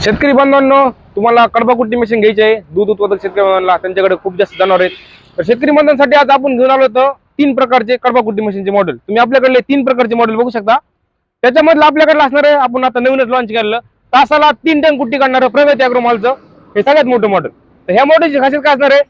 शेतकरी बांधवांनो, तुम्हाला कडबाकुट्टी मशीन घ्यायची आहे. दूध उत्पादक शेतकरी बांधवांना त्यांच्याकडे खूप जास्त जनावर आहेत. तर शेतकरी बांधवांसाठी आज आपण घेऊन आलो होतो 3 प्रकारचे कडबाकुट्टी मशीनचे मॉडेल. तुम्ही आपल्याकडले 3 प्रकारचे मॉडेल बघू शकता. त्याच्यामधलं आपल्याकडे असणार आहे, आपण आता नवीनच लॉन्च केलेलं तासाला 3 टन कुट्टी काढणारं प्रगती ॲग्रो मॉलचं हे सगळ्यात मोठं मॉडेल. तर ह्या मॉडेलची खासियत काय असणार आहे,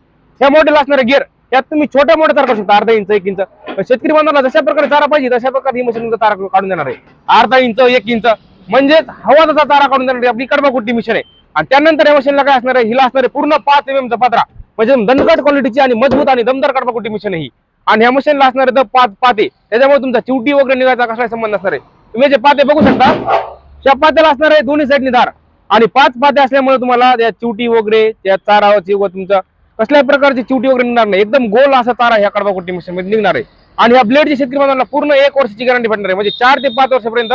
ह्या मॉडेल असणार आहे गिअर. यात तुम्ही छोट्या मोठ्या तारा करू शकता, अर्धा इंच 1 इंच. शेतकरी बांधवांना जशा प्रकारे चारा पाहिजे तशा प्रकारे ही मशीन तारा काढून देणार आहे. अर्धा इंच 1 इंच म्हणजेच हवा तसा चारा काढून देणार आपली कडबाकुट्टी मशीन आहे. आणि त्यानंतर या मशीनला काय असणार आहे, हिला असणार आहे पूर्ण 5 mm चा पत्रा, म्हणजे दणकट क्वालिटीची आणि मजबूत आणि दमदार कडबाकुट्टी मशीन आहे ही. आणि ह्या मशीनला असणार आहे 5 पाते, त्याच्यामुळे तुमचा चिवटी वगैरे निघायचा कसलाही संबंध असणार आहे. तुम्ही जे पाते बघू शकता, त्या पात्याला असणार आहे दोन्ही साईडनी धार आणि 5 पाते असल्यामुळे तुम्हाला त्या चिवटी वगैरे त्या चारावरची व तुमचा कसल्याही प्रकारची चिवटी वगैरे निघणार नाही. एकदम गोल असा चारा ह्या कडबाकुट्टी मशीन मध्ये निघणार आहे. आणि ह्या ब्लेडची शेतकरी बांधवांना पूर्ण 1 वर्षाची गॅरंटी भेटणार आहे, म्हणजे 4 ते 5 वर्षापर्यंत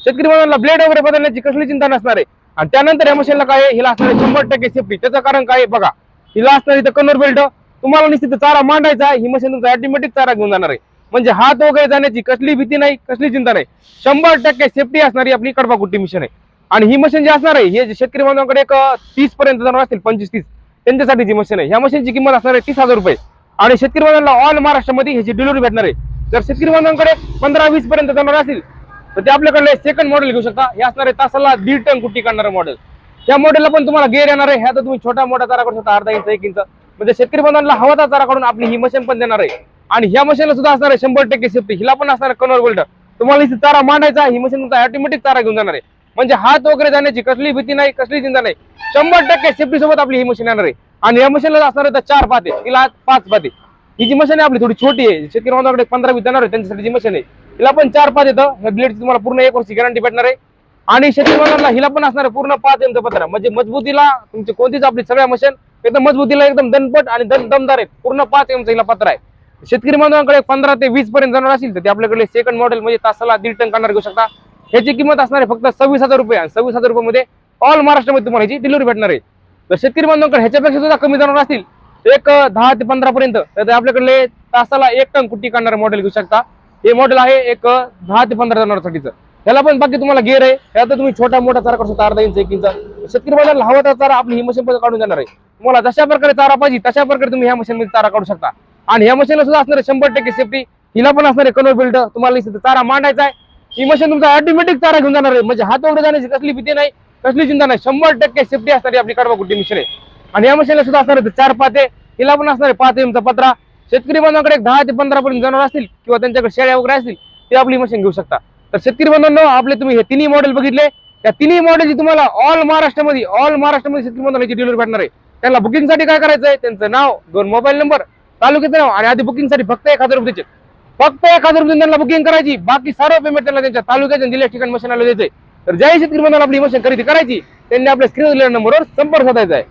शेतकरी बांधवांना ब्लेड वगैरे बदलण्याची कसली चिंता नसणार आहे. आणि त्यानंतर या मशीनला काय आहे, हिला असणार आहे 100% सेफ्टी. त्याचं कारण काय बघा, हिला असणार इथं कन्व्हर बेल्ट. तुम्हाला निश्चित चारा मांडायचा, ही मशीन तुमचा ऑटोमॅटिक चारा घेऊन जाणार आहे, म्हणजे हात वगैरे जाण्याची कसली भीती नाही, कसली चिंता नाही. 100% सेफ्टी असणारी आपली कडबाकुट्टी मशीन आहे. आणि ही मशीन जी असणार आहे, हे शेतकरी बांधवांकडे एक 30 पर्यंत जनावर असतील, 25-30 त्यांच्यासाठीची मशीन आहे. ह्या मशीनची किंमत असणार आहे 30,000 रुपये. आणि शेतकरी बांधवांना ऑल महाराष्ट्रामध्ये ह्याची डिलिव्हरी भेटणार आहे. जर शेतकरी बांधवांकडे 15-20 पर्यंत जनावर असतील तर ते आपल्याकडे सेकंड मॉडेल घेऊ शकता. हे असणार आहे तासाला 1.5 टन कुट्टी काढणारं मॉडेल. त्या मॉडेलला पण तुम्हाला गेअर येणार आहे. ह्या तर तुम्ही छोटा मोठा चारा करू शकता, अर्धा इंच 1 इंच, म्हणजे शेतकरी बांधवांना हवाचा चारा काढून आपली ही मशीन पण देणार आहे. आणि ह्या मशीनला सुद्धा असणार आहे 100% सेफ्टी. हिला पण असणार आहे कन्व्हर बेल्ट. तुम्हाला इथे चारा मांडायचा, ही मशीन तुमचा ऑटोमॅटिक चारा घेऊन जाणार आहे, म्हणजे हात वगैरे जाण्याची कसली भीती नाही, कसली चिंता नाही. 100% सेफ्टी सोबत आपली ही मशीन येणार आहे. आणि या मशीनला असणार आहे 4 पाते, तिला 5 पाते. ही जी मशीन आहे आपली थोडी छोटी आहे, शेतकरी बांधवांकडे 15-20 जनावर आहे त्यांच्यासाठी जी मशीन आहे, हिला पण 4 पात येतं. ह्या ब्लेडची तुम्हाला पूर्ण 1 वर्षी गॅरंटी भेटणार आहे. आणि शेतकरी बांधवांना हिला पण असणार आहे पूर्ण 5 mm पत्रा, म्हणजे मजबूतीला तुमची कोणतीच आपली सगळ्या मशीन एकदम मजबूतीला एकदम दणपट आणि दमदार आहेत. पूर्ण 5 mm हिला पत्रा आहे. शेतकरी बांधवांकडे 15 ते 20 पर्यंत जनावर असतील तर ते आपल्याकडे सेकंड मॉडेल म्हणजे तासाला 1.5 टन काढणार घेऊ शकता. ह्याची किंमत असणार आहे फक्त 26,000 रुपये. आणि 26,000 रुपये ऑल महाराष्ट्रामध्ये तुम्हाला ह्याची डिलिव्हरी भेटणार आहे. तर शेतकरी बांधवांकडे ह्याच्यापेक्षा सुद्धा कमी जनावर असतील, एक 10 ते 15 पर्यंत, तर आपल्याकडे तासाला 1 टन कुट्टी काढणारं मॉडेल घेऊ शकता. हे मॉडेल आहे एक 10 ते 15 जनावरांसाठीचं. ह्याला पण बाकी तुम्हाला गेअर आहे. ह्यात तुम्ही छोटा मोठा चारा काढू शकता, अर्धा इंच 1 इंच. शेतकरी बांधवांना हवा चारा आपली ही मशीन काढून देणार आहे. तुम्हाला जशा प्रकारे चारा पाहिजे तशा प्रकारे तुम्ही ह्या मशीन मध्ये चारा काढू शकता. आणि ह्या मशीनला सुद्धा असणार आहे 100% सेफ्टी. हिला पण असणार आहे कन्व्हर बेल्ट. तुम्हाला चारा मांडायचा आहे, ही मशीन तुमचा ऑटोमॅटिक चारा घेऊन जाणार आहे, म्हणजे हात वगैरे जाण्याची कसली भीती नाही, कसली चिंता नाही. 100% सेफ्टी असणारी आपली कडबाकुट्टी मशीन आहे. आणि या मशीनला सुद्धा असणार आहे 4 पाते, हिला पण असणार आहे 5 mm चा पत्रा. शेतकरी बांधवांकडे 10 ते 15 पर्यंत जनावर असतील किंवा त्यांच्याकडे शेळ्या वगैरे असतील ते आपली मशीन घेऊ शकता. तर शेतकरी बांधवांनो, आपले तुम्ही हे तिन्ही मॉडेल बघितले. त्या तिन्ही मॉडेलची तुम्हाला ऑल महाराष्ट्रामध्ये शेतकरी बांधवांची डिलिव्हरी भेटणार आहे. त्यांना बुकिंगसाठी काय करायचं आहे, त्यांचं नाव, 2 मोबाईल नंबर, तालुक्याचं नाव आणि आधी बुकिंगसाठी फक्त 1,000 रुपये द्यायचे. फक्त 1,000 रुपये त्यांना बुकिंग करायची. बाकी सर्व पेमेंट त्यांना त्यांच्या तालुक्याच्या दिल्या ठिकाणी मशीन आलं द्यायचंय. तर ज्याही शेतकरी बांधवांना आपली मशीन खरेदी करायची त्यांनी आपल्या स्क्रीनवर दिलेल्या नंबरवर संपर्क साधायचा आहे.